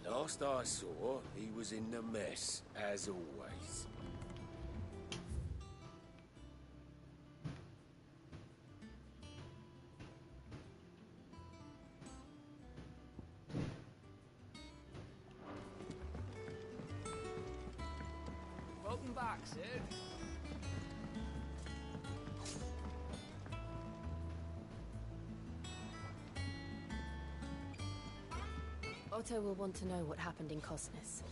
Last I saw, he was in the mess, as always. Welcome back, Sid. Otto will want to know what happened in Cosnes.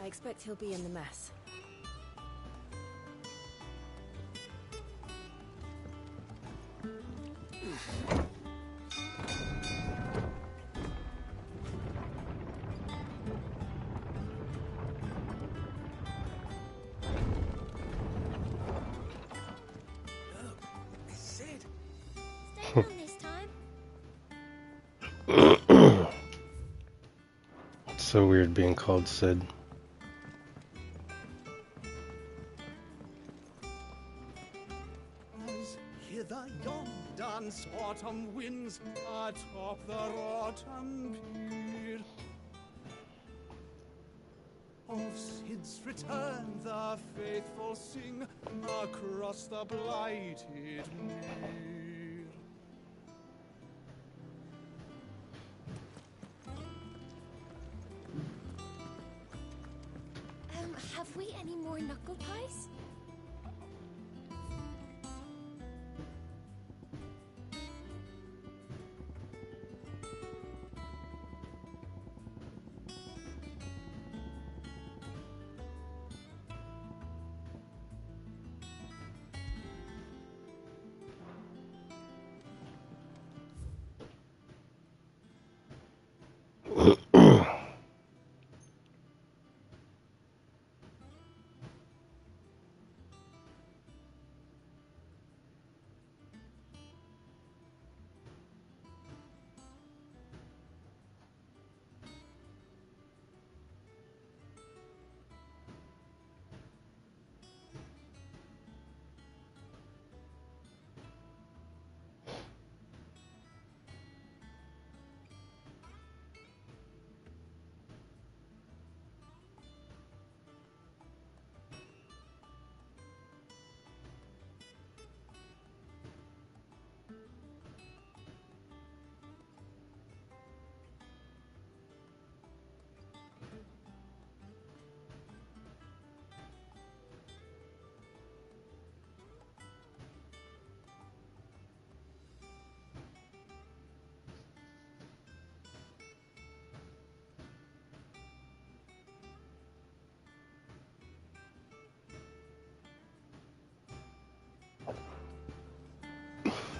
I expect he'll be in the mess. Look, it's Sid. Stay on this time. It's so weird being called Sid. As hither yon dance autumn winds atop the rotten pier. Of Sid's return the faithful sing across the blighted mere. Have we any more knuckle pies?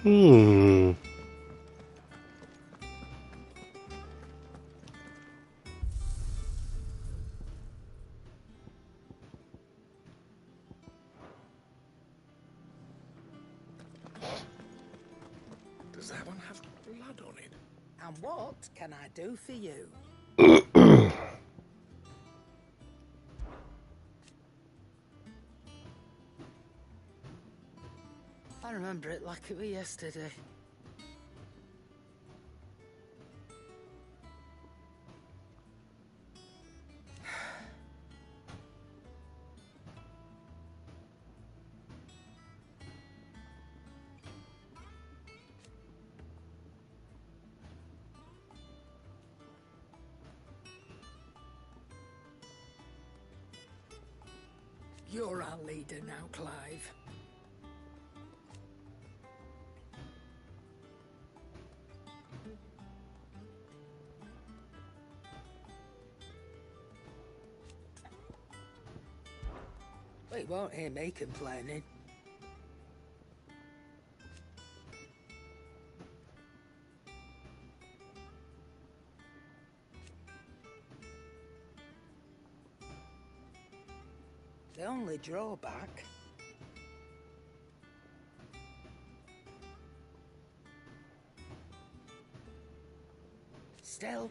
Hmm. Does that one have blood on it? And what can I do for you? I remember it like it was yesterday. You're our leader now, Clive. Well, you won't hear me complaining. The only drawback... Still...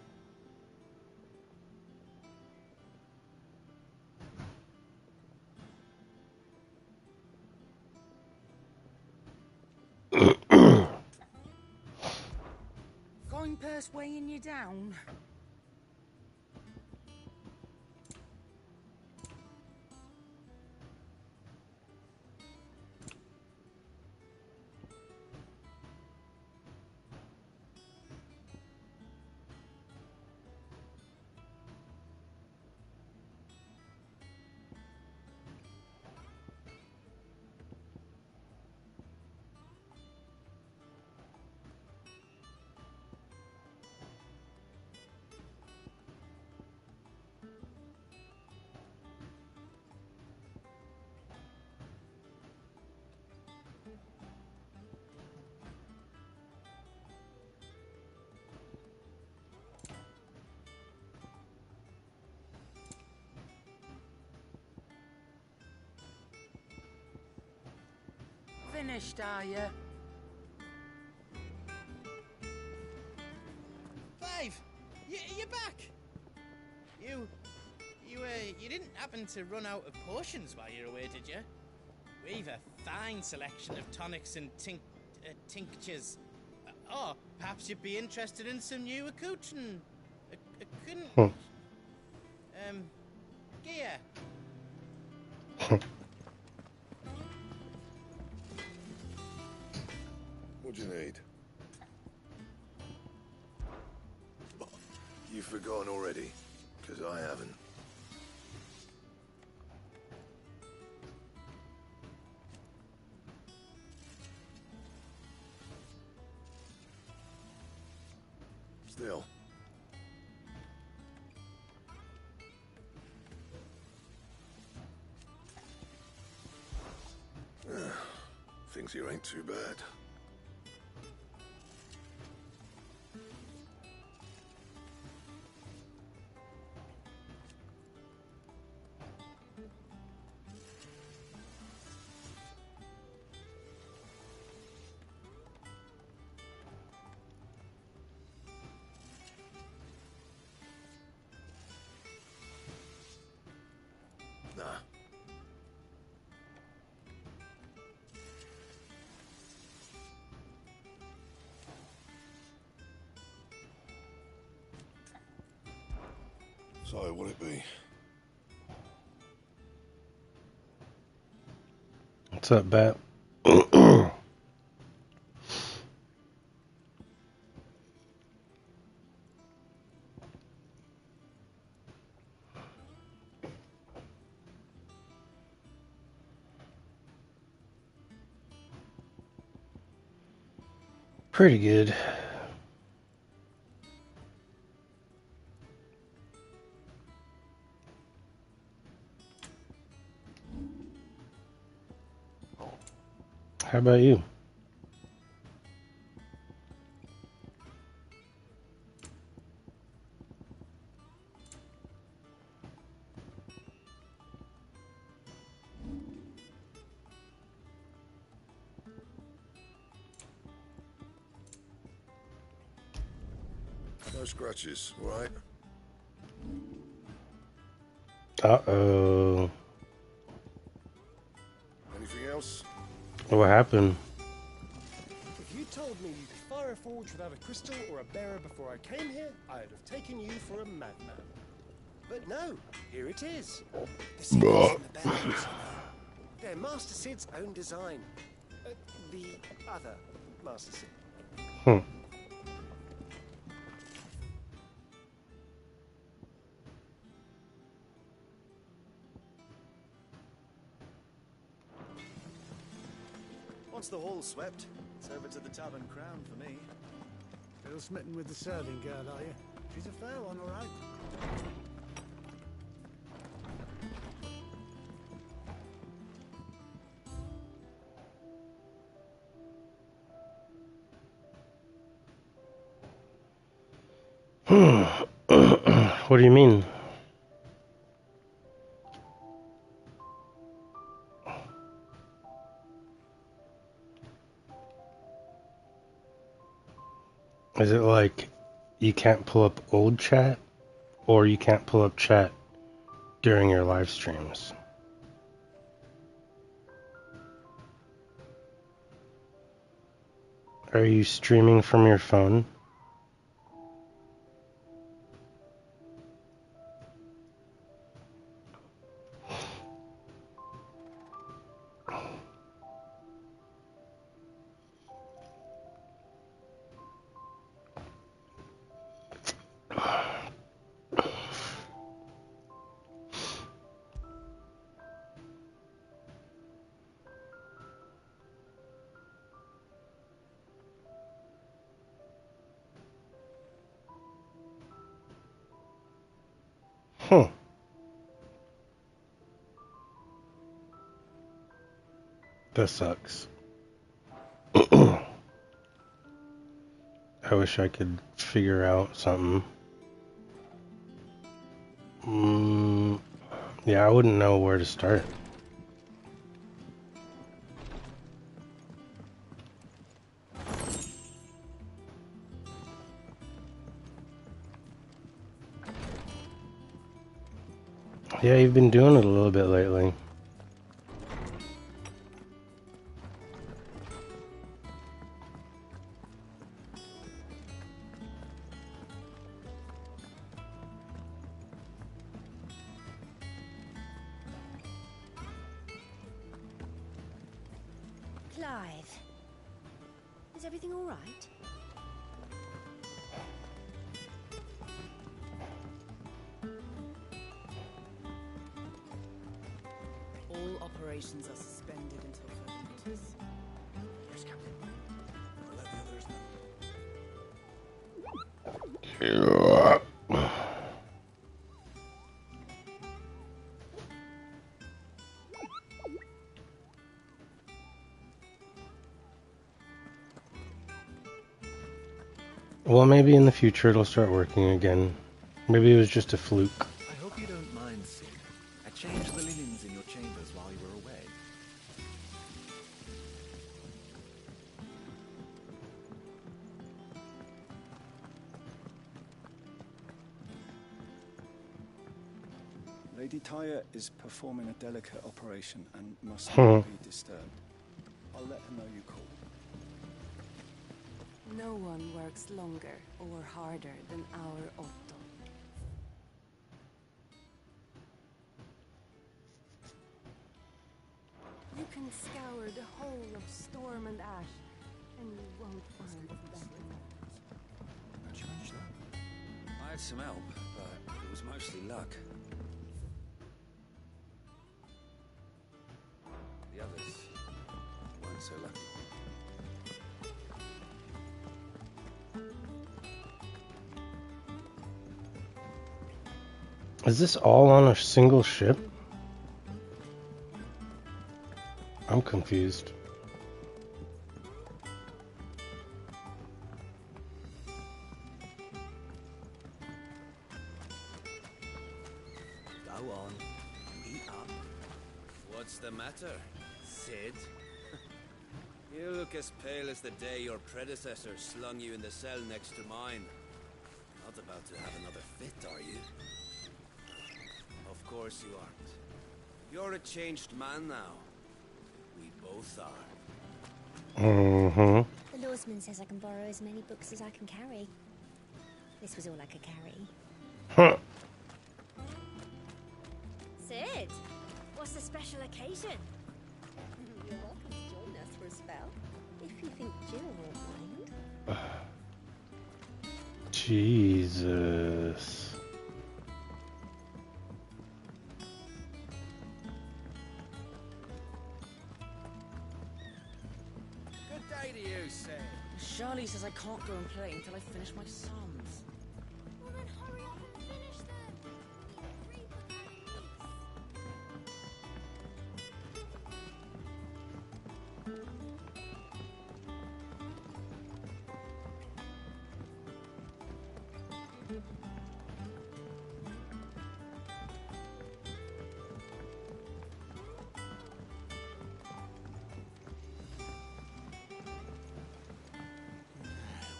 purse weighing you down? Finished, are you? Clive, you're back. You didn't happen to run out of potions while you're away, did you? We've a fine selection of tonics and tinctures. Or perhaps you'd be interested in some new accoutrement. Gear. What do you need? You've forgotten already, because I haven't. Still. Things here ain't too bad. Nah. So, what'll it be? What's up, Bat? Pretty good. How about you? No scratches, right? Uh-oh. Anything else? What happened? If you told me you could fire a forge without a crystal or a bearer before I came here, I'd have taken you for a madman. But no, here it is. The secrets in the bellows. They're Master Sid's own design. The other Master Sid. Once the hall's swept, it's over to the Tavern Crown for me. Still smitten with the serving girl, are you? She's a fair one, all right. What do you mean? Is it like you can't pull up old chat, or you can't pull up chat during your live streams? Are you streaming from your phone? That sucks. I wish I could figure out something. Yeah, I wouldn't know where to start. Yeah, you've been doing it a little bit lately. Clive, is everything all right? All operations are suspended until further notice. Yes, Captain. I'll let the others know. Well, maybe in the future it'll start working again. Maybe it was just a fluke. I hope you don't mind, Sid. I changed the linens in your chambers while you were away. Lady Tyre is performing a delicate operation and must not be disturbed. I'll let her know you called. No one works longer or harder than our Otto. You can scour the whole of Storm and Ash, and you won't find a better one. How'd you manage that? I had some help, but it was mostly luck. The others weren't so lucky. Is this all on a single ship? I'm confused. Go on. Eat up. What's the matter, Sid? You look as pale as the day your predecessor slung you in the cell next to mine. Not about to have another fit, are you? Of course you aren't. You're a changed man now. We both are. The Lawsman says I can borrow as many books as I can carry. This was all I could carry. Huh. Sid, what's the special occasion? You're welcome to join us for a spell, if you think Jill won't mind. Jesus. Good day to you, Sid. Charlie says I can't go and play until I finish my sums. Well then hurry up and finish them. Read the face.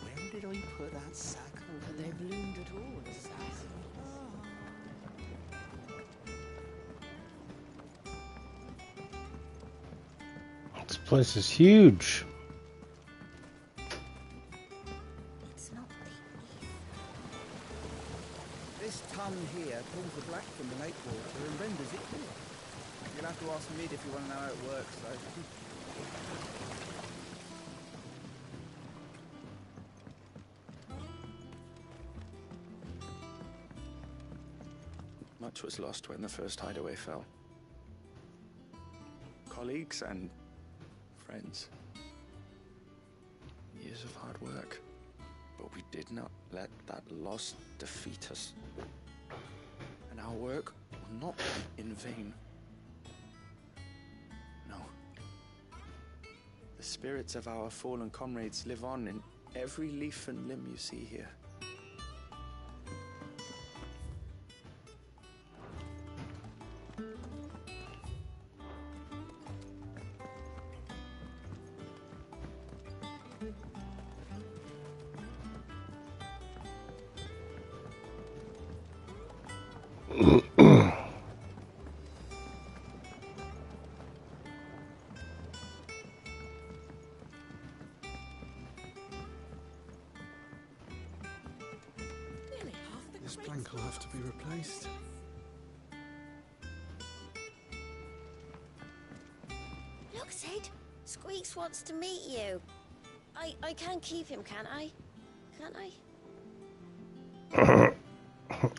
Where did I put that sack over They bloomed at all, assassin. This place is huge. It's not beneath. This ton here pulls the black from the lake water and renders it clear. You'll have to ask Mid if you want to know how it works, though. Much was lost when the first hideaway fell. Colleagues and friends. Years of hard work. But we did not let that loss defeat us. And our work will not be in vain. No. The spirits of our fallen comrades live on in every leaf and limb you see here. This plank will have to be replaced. Look, Sid. Squeaks wants to meet you. I can keep him, can't I? Can't I?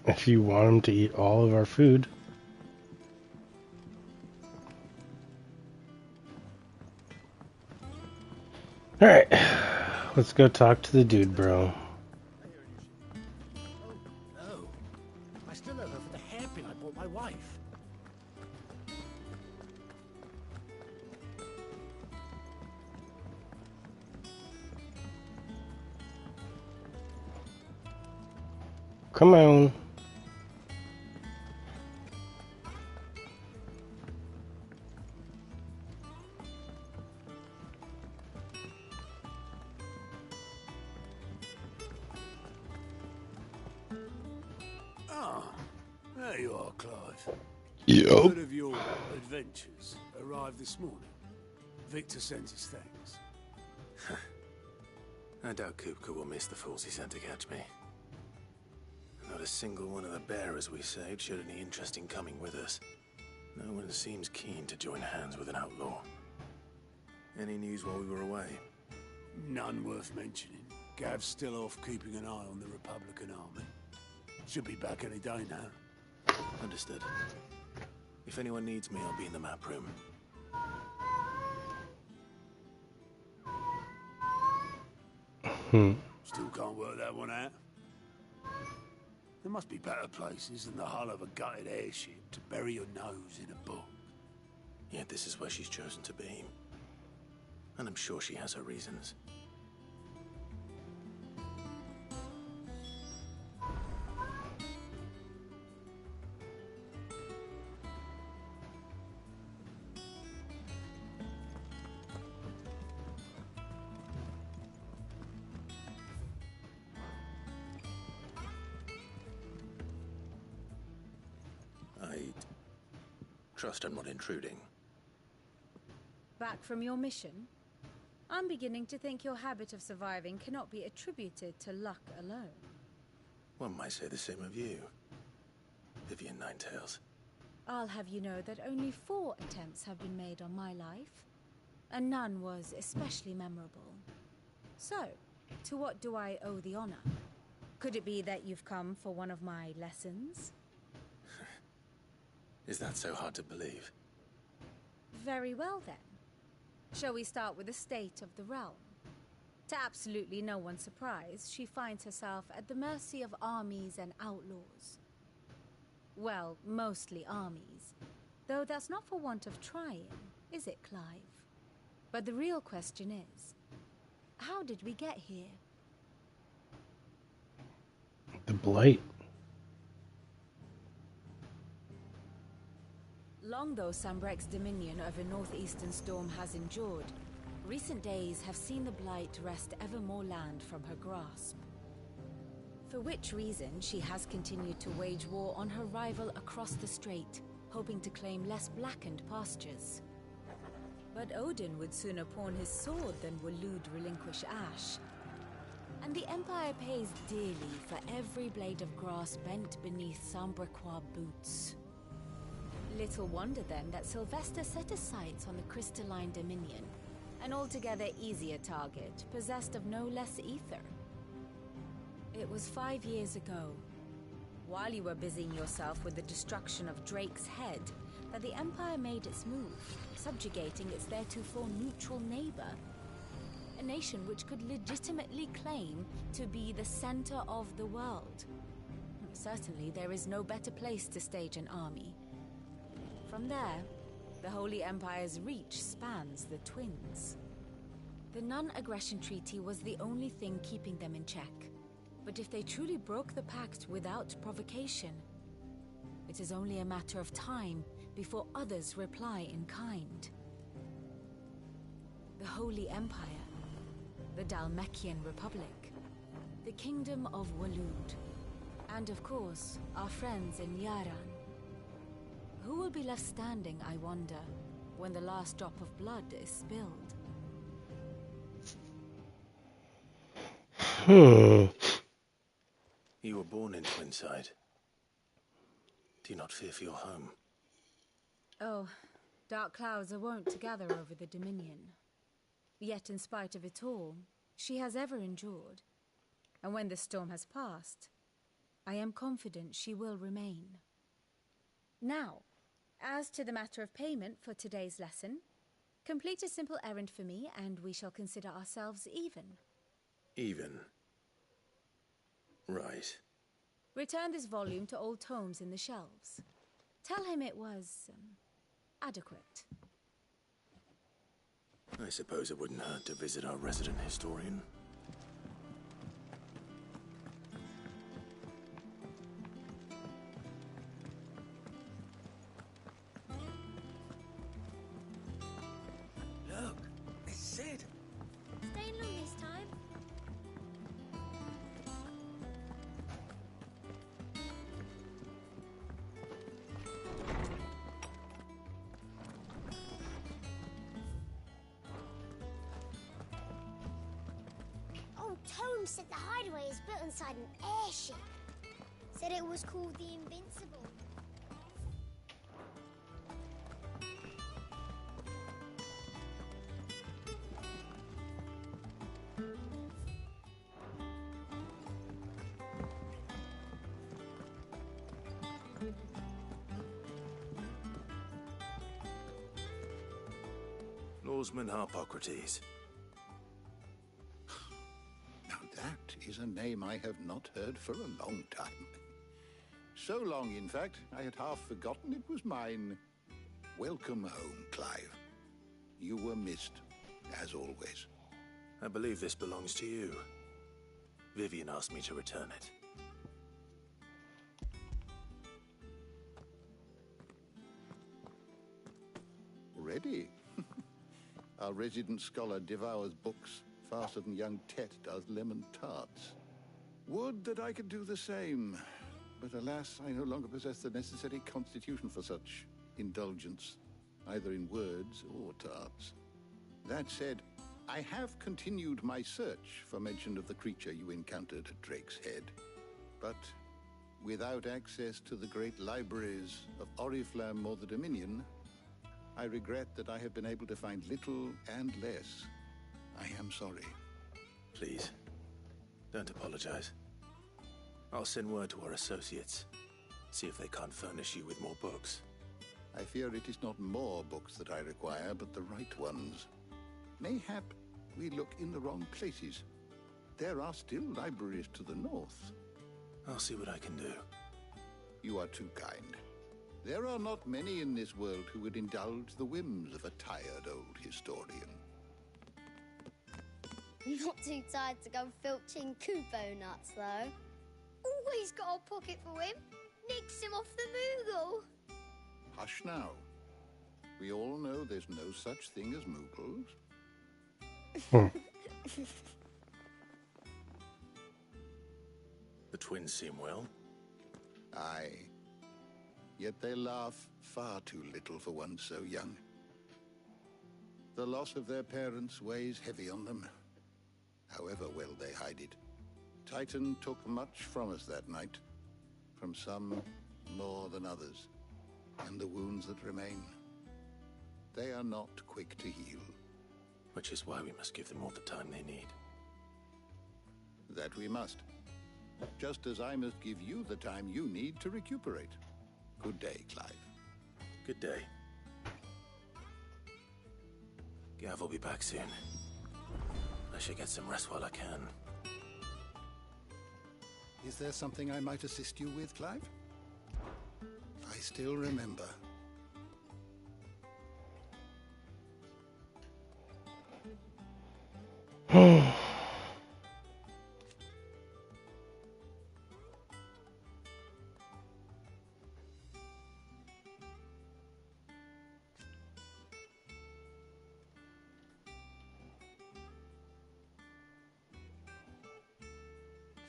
If you want him to eat all of our food. Alright, let's go talk to the dude, bro. Oh, I still owe her for the hairpin I bought my wife. Come on. There you are, Clive. Yup. Word of your adventures arrived this morning. Victor sends his thanks. I doubt Kupka will miss the fools he sent to catch me. Not a single one of the bearers we saved showed any interest in coming with us. No one seems keen to join hands with an outlaw. Any news while we were away? None worth mentioning. Gav's still off keeping an eye on the Republican army. Should be back any day now. Understood. If anyone needs me, I'll be in the map room. Still can't work that one out. There must be better places than the hull of a gutted airship to bury your nose in a book. Yet this is where she's chosen to be. And I'm sure she has her reasons. Trust I'm not intruding. Back from your mission? I'm beginning to think your habit of surviving cannot be attributed to luck alone. One might say the same of you, Vivian Ninetails. I'll have you know that only 4 attempts have been made on my life, and none was especially memorable. So, to what do I owe the honor? Could it be that you've come for one of my lessons? Is that so hard to believe? Very well then. Shall we start with the state of the realm? To absolutely no one's surprise, she finds herself at the mercy of armies and outlaws. Well, mostly armies. Though that's not for want of trying, is it, Clive? But the real question is, how did we get here? The Blight. Long though Sambrek's dominion over northeastern Storm has endured, recent days have seen the Blight wrest ever more land from her grasp. For which reason she has continued to wage war on her rival across the strait, hoping to claim less blackened pastures. But Odin would sooner pawn his sword than Waloed relinquish Ash. And the Empire pays dearly for every blade of grass bent beneath Sambrequois boots. Little wonder then that Sylvester set his sights on the crystalline dominion, an altogether easier target, possessed of no less ether. It was 5 years ago, while you were busying yourself with the destruction of Drake's head, that the Empire made its move, subjugating its theretofore neutral neighbor, a nation which could legitimately claim to be the center of the world. Certainly there is no better place to stage an army. From there, the Holy Empire's reach spans the Twins. The non-aggression treaty was the only thing keeping them in check. But if they truly broke the pact without provocation, it is only a matter of time before others reply in kind. The Holy Empire, the Dalmekian Republic, the Kingdom of Waloed, and of course, our friends in Yaran. Who will be left standing, I wonder, when the last drop of blood is spilled? You were born in Twinside. Do you not fear for your home? Oh, dark clouds are wont to gather over the Dominion. Yet in spite of it all, she has ever endured. And when the storm has passed, I am confident she will remain. Now, as to the matter of payment for today's lesson, complete a simple errand for me and we shall consider ourselves even. Even? Right. Return this volume to old tomes in the shelves. Tell him it was, adequate. I suppose it wouldn't hurt to visit our resident historian. Look, it's Sid. Staying long this time? Old Tome said the hideaway is built inside an airship. Said it was called the Invincible. Norseman Harpocrates. Now that is a name I have not heard for a long time. So long, in fact, I had half forgotten it was mine. Welcome home, Clive. You were missed, as always. I believe this belongs to you. Vivian asked me to return it. Already? Our resident scholar devours books faster than young Tet does lemon tarts. Would that I could do the same. But alas, I no longer possess the necessary constitution for such indulgence, either in words or tarts. That said, I have continued my search for mention of the creature you encountered at Drake's Head. But without access to the great libraries of Oriflamme or the Dominion, I regret that I have been able to find little and less. I am sorry. Please, don't apologize. I'll send word to our associates. See if they can't furnish you with more books. I fear it is not more books that I require, but the right ones. Mayhap we look in the wrong places. There are still libraries to the north. I'll see what I can do. You are too kind. There are not many in this world who would indulge the whims of a tired old historian. Not too tired to go filching Kupo nuts, though. Always got a pocket for him. Nicks him off the Moogle. Hush now. We all know there's no such thing as Moogles. The twins seem well. Aye. Yet they laugh far too little for one so young. The loss of their parents weighs heavy on them, however well they hide it. Titan took much from us that night, from some more than others, and the wounds that remain, they are not quick to heal. Which is why we must give them all the time they need. That we must. Just as I must give you the time you need to recuperate. Good day, Clive. Good day. Gav will be back soon. I should get some rest while I can. Is there something I might assist you with, Clive? I still remember.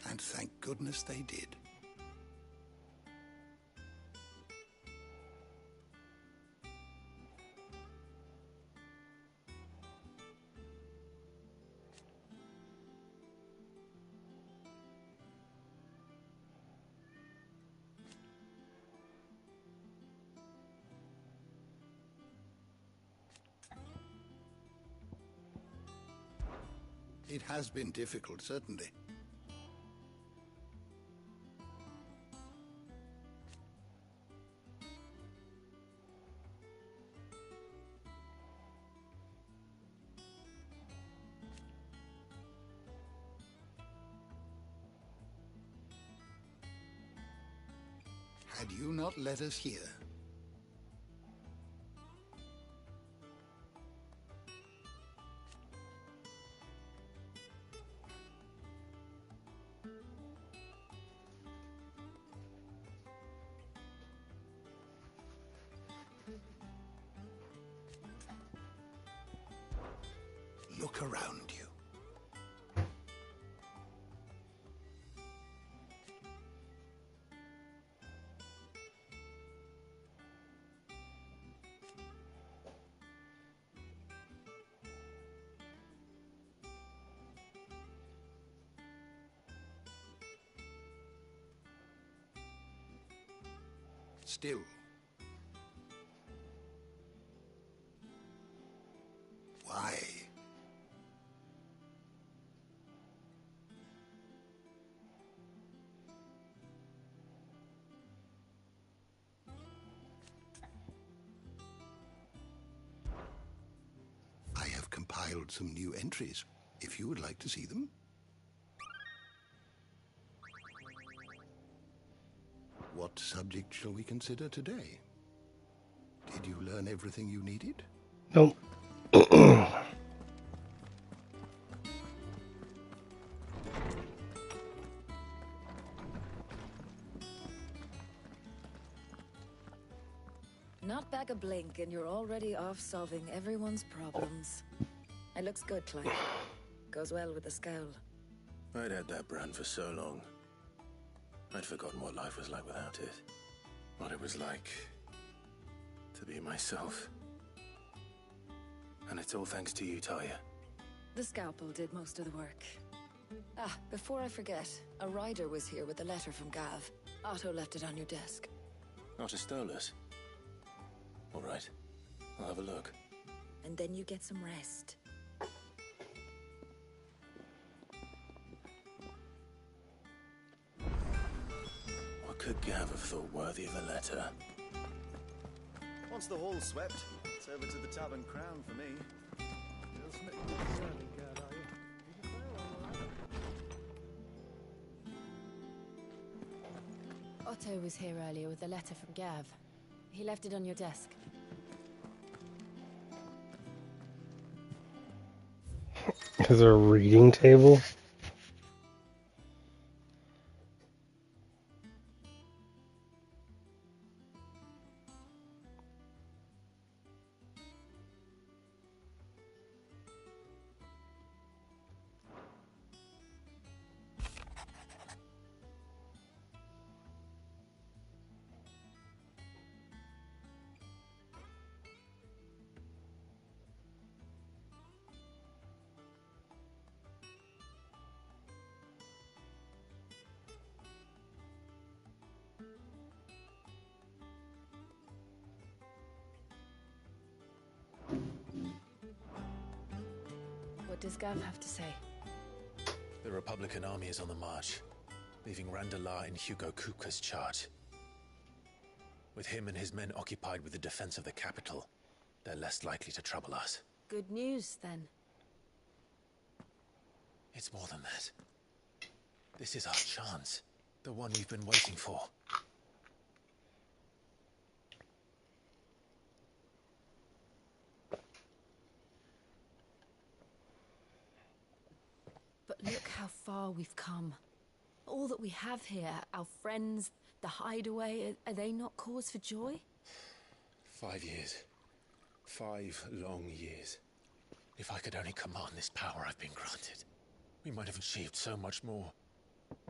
And thank goodness they did. It has been difficult, certainly. Had you not led us here, look around you. Still, why? I have compiled some new entries, if you would like to see them. What subject shall we consider today? Did you learn everything you needed? Nope. Not back a blink and you're already off solving everyone's problems. It looks good, Clive. Goes well with the scowl. I'd had that brand for so long. I'd forgotten what life was like without it. What it was like to be myself. And it's all thanks to you, Talia. The scalpel did most of the work. Ah, before I forget, a rider was here with a letter from Gav. Otto left it on your desk. Otto stole us. All right, I'll have a look. And then you get some rest. What could Gav have thought worthy of a letter? Once the hall's swept, it's over to the Tavern Crown for me. Otto was here earlier with a letter from Gav. He left it on your desk. Is there a reading table? What does Gav have to say? The Republican army is on the march, leaving Randalar in Hugo Kupka's charge. With him and his men occupied with the defense of the capital, they're less likely to trouble us. Good news, then. It's more than that. This is our chance. The one we've been waiting for. But look how far we've come. All that we have here, our friends, the hideaway, are they not cause for joy? 5 years. 5 long years. If I could only command this power I've been granted, we might have achieved so much more.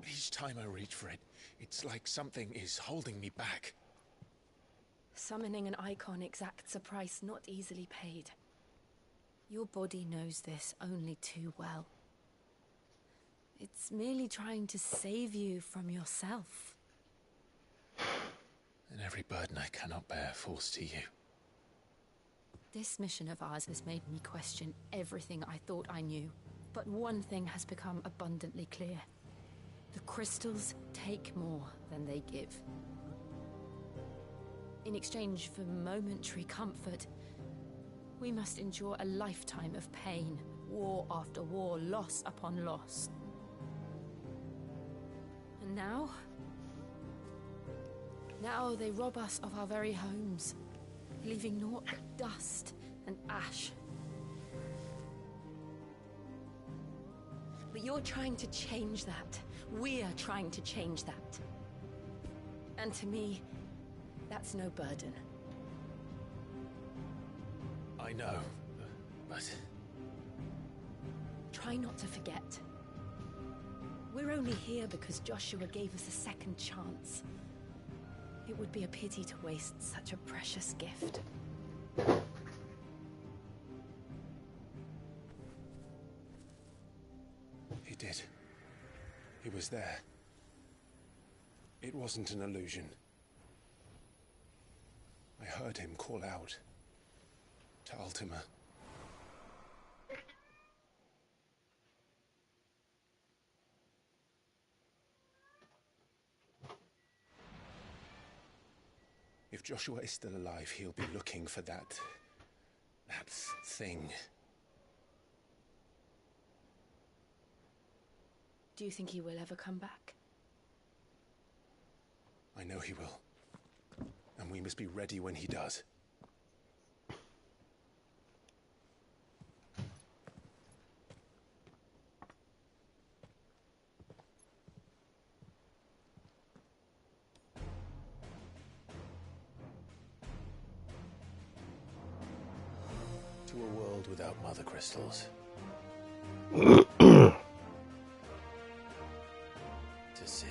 Each time I reach for it, it's like something is holding me back. Summoning an icon exacts a price not easily paid. Your body knows this only too well. It's merely trying to save you from yourself. And every burden I cannot bear falls to you. This mission of ours has made me question everything I thought I knew. But one thing has become abundantly clear. The crystals take more than they give. In exchange for momentary comfort, we must endure a lifetime of pain, war after war, loss upon loss. And now they rob us of our very homes, leaving naught but dust and ash. But you're trying to change that. We're trying to change that. And to me, that's no burden. I know, but... Try not to forget. We're only here because Joshua gave us a second chance. It would be a pity to waste such a precious gift. He did. He was there. It wasn't an illusion. I heard him call out to Ultima. If Joshua is still alive, he'll be looking for that thing. Do you think he will ever come back? I know he will. And we must be ready when he does. To a world without mother crystals. To Sid.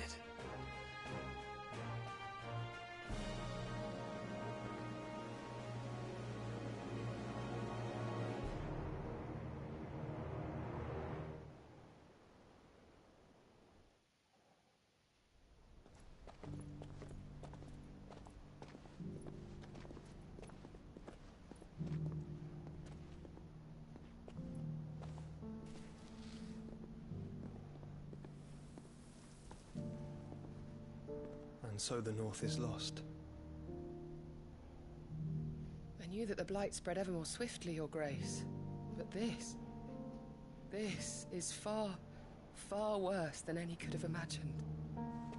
And so the North is lost. I knew that the Blight spread ever more swiftly, Your Grace. But this is far, far worse than any could have imagined.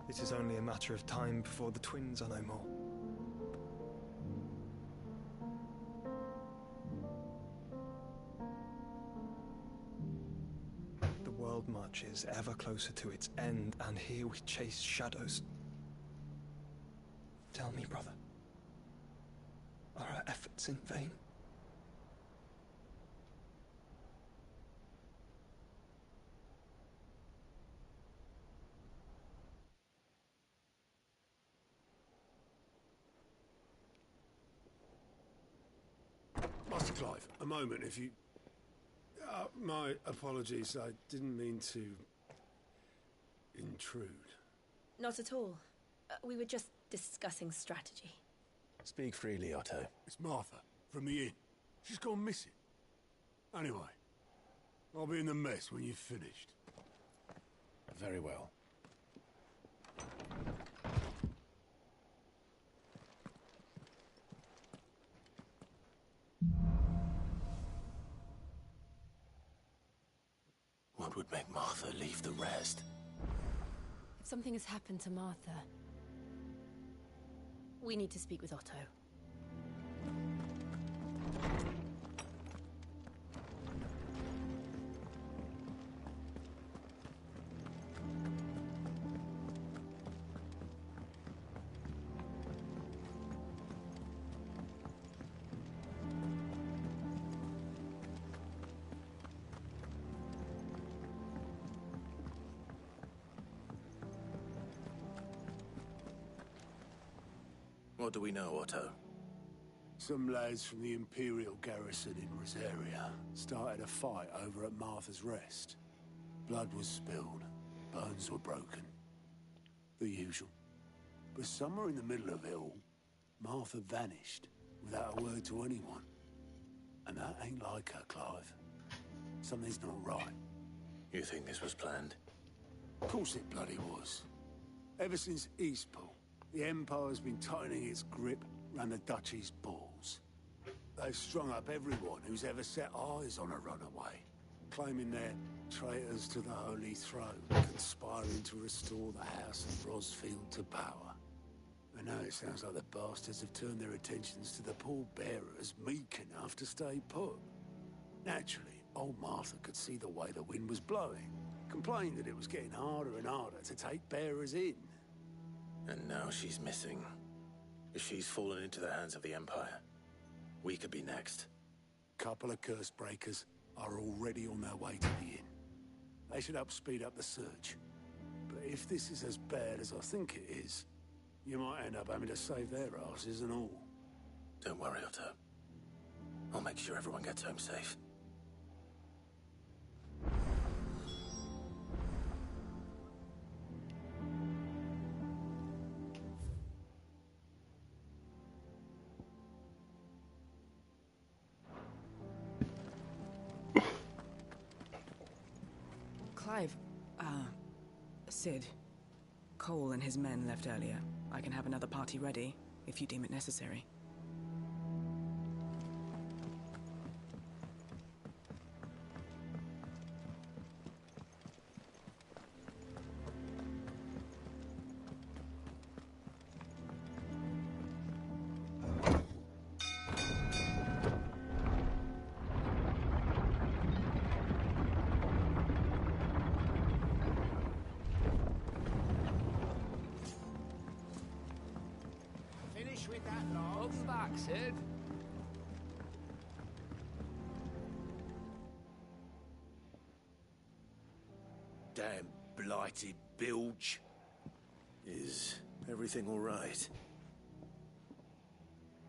It is only a matter of time before the twins are no more. The world marches ever closer to its end, and here we chase shadows. Tell me, brother, are our efforts in vain? Master Clive, a moment, if you... my apologies, I didn't mean to... intrude. Not at all. We were just discussing strategy. Speak freely, Otto. It's Martha, from the inn. She's gone missing. Anyway, I'll be in the mess when you've finished. Very well. What would make Martha leave the rest? If something has happened to Martha, we need to speak with Otto. What do we know, Otto? Some lads from the Imperial garrison in Rosaria started a fight over at Martha's Rest. Blood was spilled, bones were broken. The usual. But somewhere in the middle of it all, Martha vanished without a word to anyone. And that ain't like her, Clive. Something's not right. You think this was planned? Of course it bloody was. Ever since Eastpool, the Empire's been tightening its grip round the Duchy's balls. They've strung up everyone who's ever set eyes on a runaway, claiming they're traitors to the Holy Throne, conspiring to restore the House of Rosfield to power. And now it sounds like the bastards have turned their attentions to the pallbearers meek enough to stay put. Naturally, old Martha could see the way the wind was blowing, complained that it was getting harder and harder to take bearers in. And now she's missing. If she's fallen into the hands of the Empire, we could be next. Couple of curse breakers are already on their way to the inn. They should help speed up the search. But if this is as bad as I think it is, you might end up having to save their asses and all. Don't worry, Otto. I'll make sure everyone gets home safe. Clive, Sid. Cole and his men left earlier. I can have another party ready, if you deem it necessary. With that lot. Welcome back, Sid. Damn blighted bilge. Is everything all right?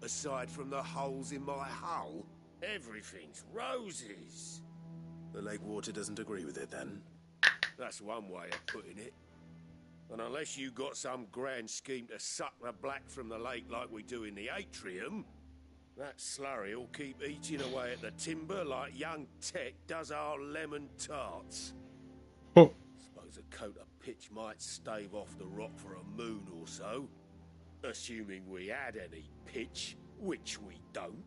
Aside from the holes in my hull, everything's roses. The lake water doesn't agree with it, then? That's one way of putting it. And unless you got some grand scheme to suck the black from the lake like we do in the atrium, that slurry'll keep eating away at the timber like young Tech does our lemon tarts. Suppose a coat of pitch might stave off the rot for a moon or so, assuming we had any pitch, which we don't.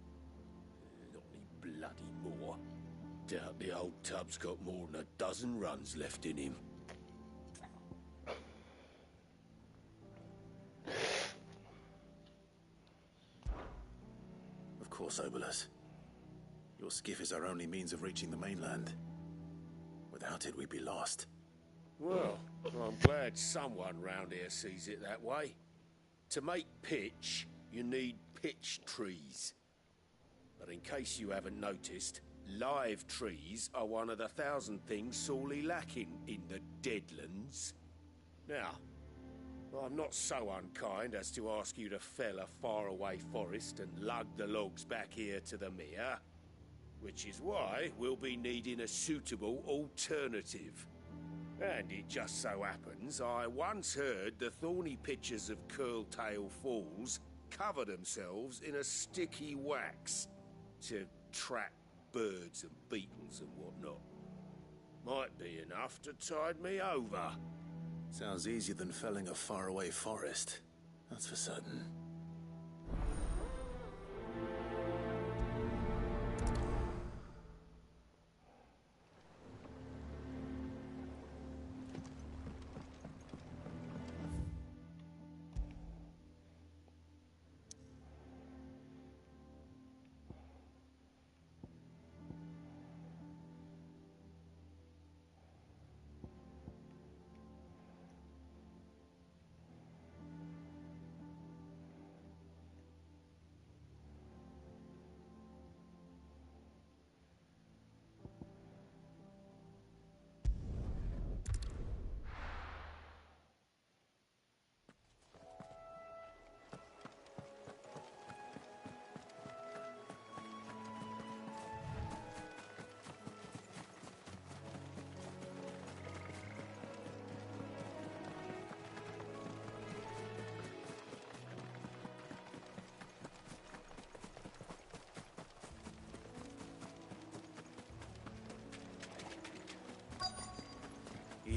Not any bloody more. Doubt the old tub's got more than a dozen runs left in him. Of course, Obolus. Your skiff is our only means of reaching the mainland. Without it, we'd be lost. Well, I'm glad someone round here sees it that way. To make pitch, you need pitch trees. But in case you haven't noticed, live trees are one of the 1,000 things sorely lacking in the Deadlands. Now, I'm not so unkind as to ask you to fell a faraway forest and lug the logs back here to the mere, which is why we'll be needing a suitable alternative. And it just so happens I once heard the thorny pitchers of Curltail Falls cover themselves in a sticky wax to trap birds and beetles and whatnot. Might be enough to tide me over. Sounds easier than felling a faraway forest. That's for certain.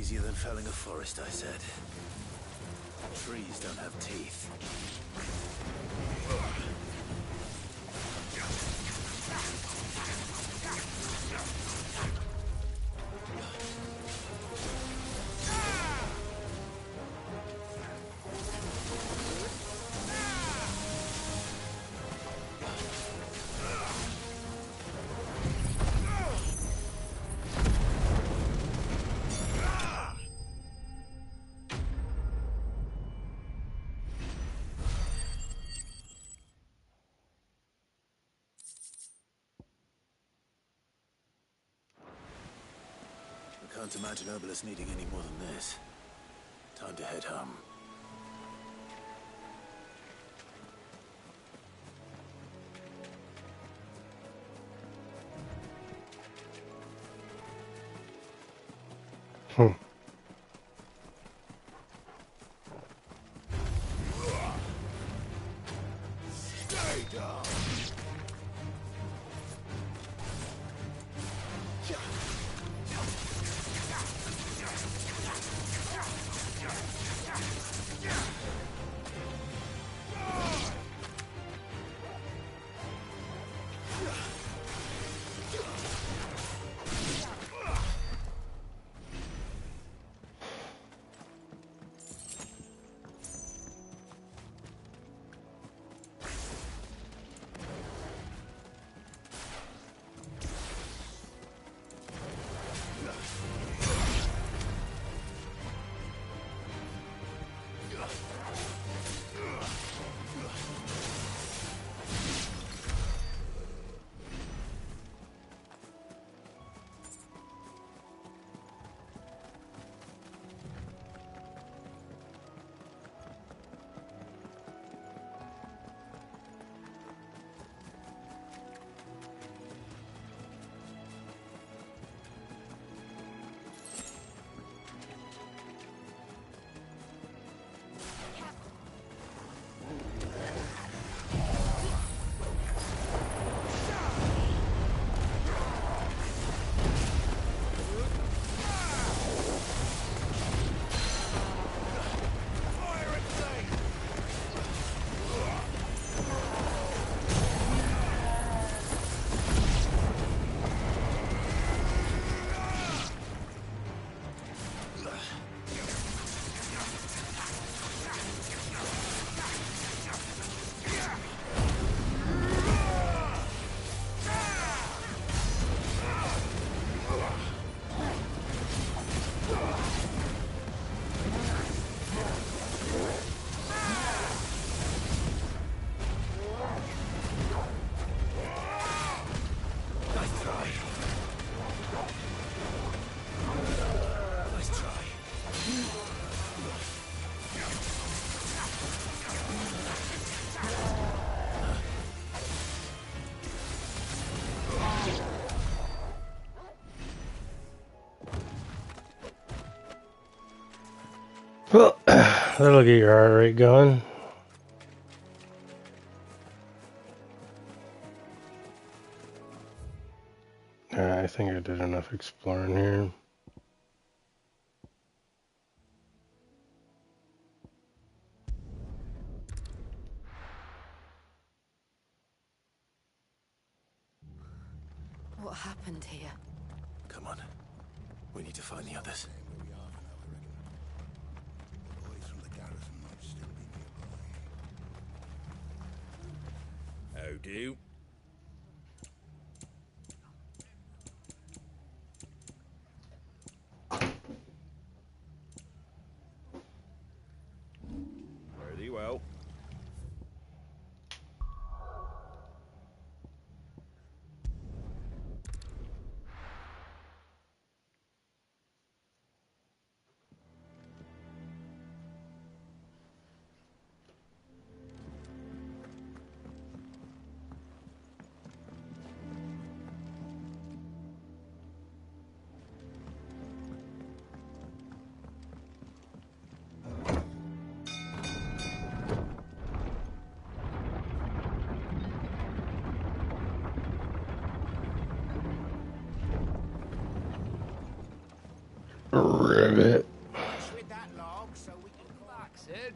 easier than felling a forest, I said. Trees don't have teeth. I can't imagine Obelisk needing any more than this. Time to head home. Stay down. Well, that'll get your heart rate going. I think I did enough exploring here. What happened here? Come on. We need to find the others. How do? Very well. Ribbit. With that log so we can come back, Sid.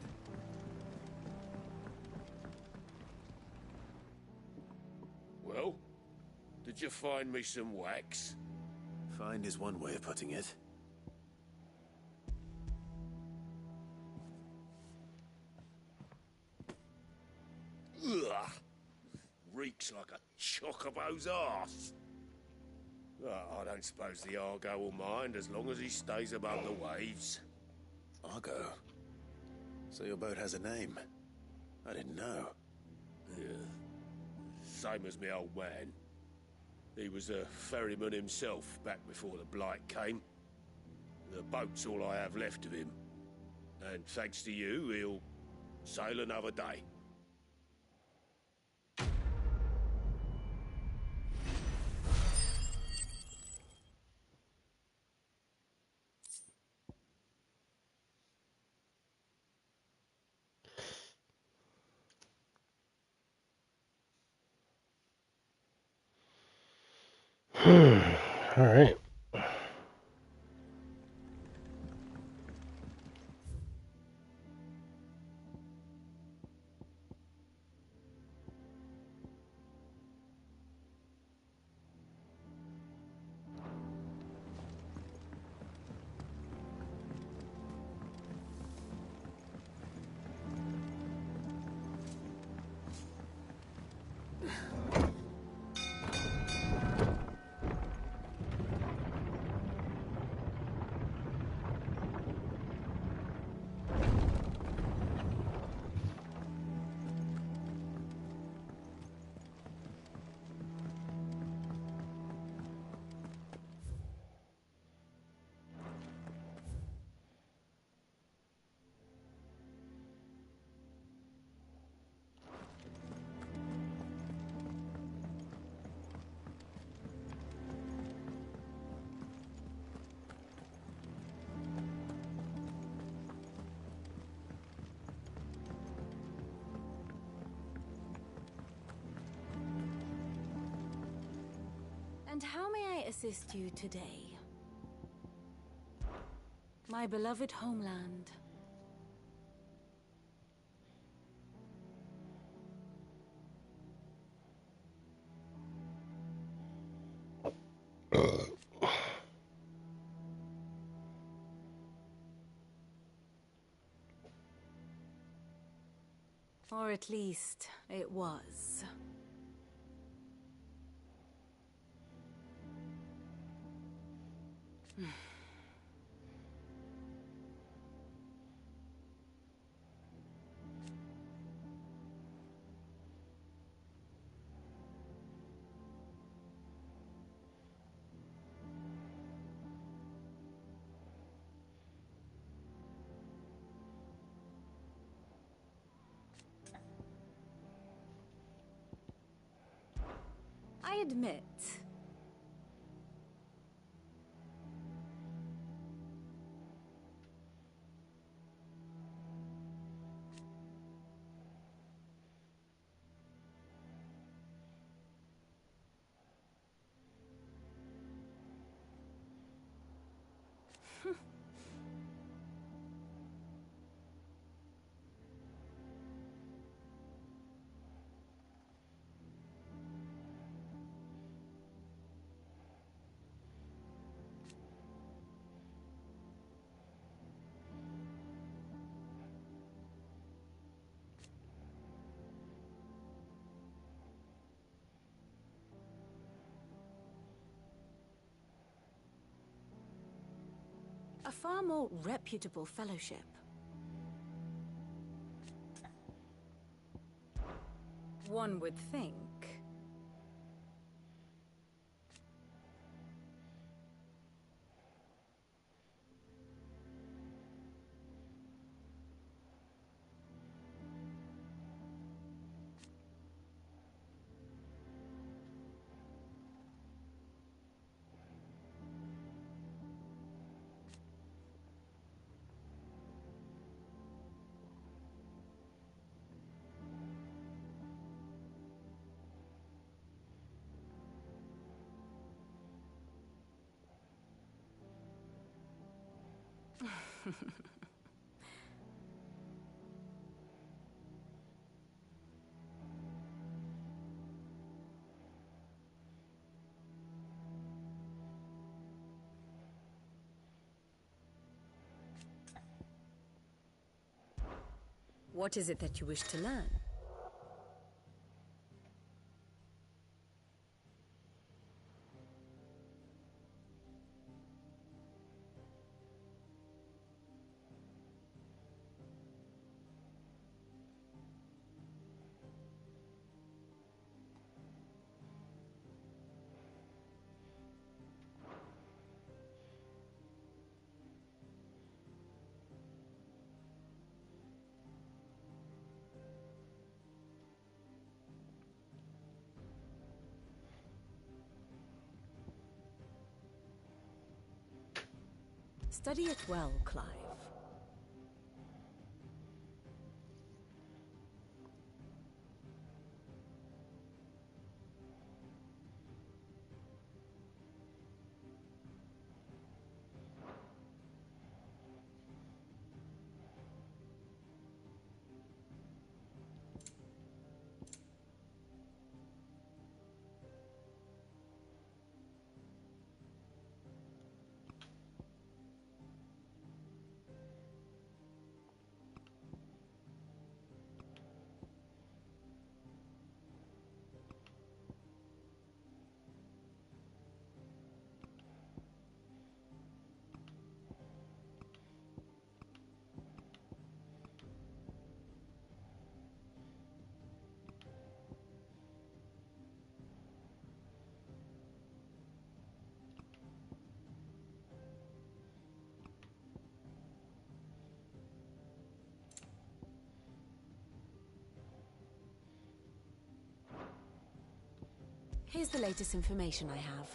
Well, did you find me some wax? Find is one way of putting it. Ugh. Reeks like a chocobo's arse. I don't suppose the Argo will mind as long as he stays above the waves. Argo? So your boat has a name? I didn't know. Yeah. Same as me old man. He was a ferryman himself back before the Blight came. The boat's all I have left of him. And thanks to you, he'll sail another day. All right. And how may I assist you today? My beloved homeland. Or at least, it was. I admit. A far more reputable fellowship. One would think. What is it that you wish to learn? Study it well, Clive. Here's the latest information I have.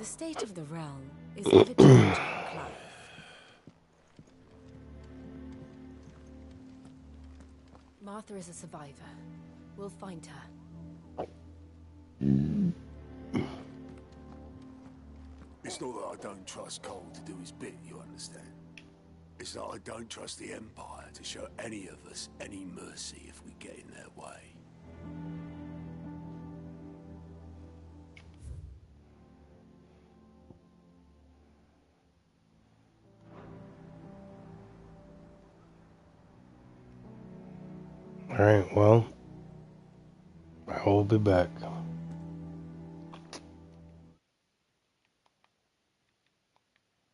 The state of the realm is ever changing, Clive. Martha is a survivor. We'll find her. It's not that I don't trust Cole to do his bit, you understand? It's that I don't trust the Empire to show any of us any mercy if we get in their way. Alright, well, I will be back.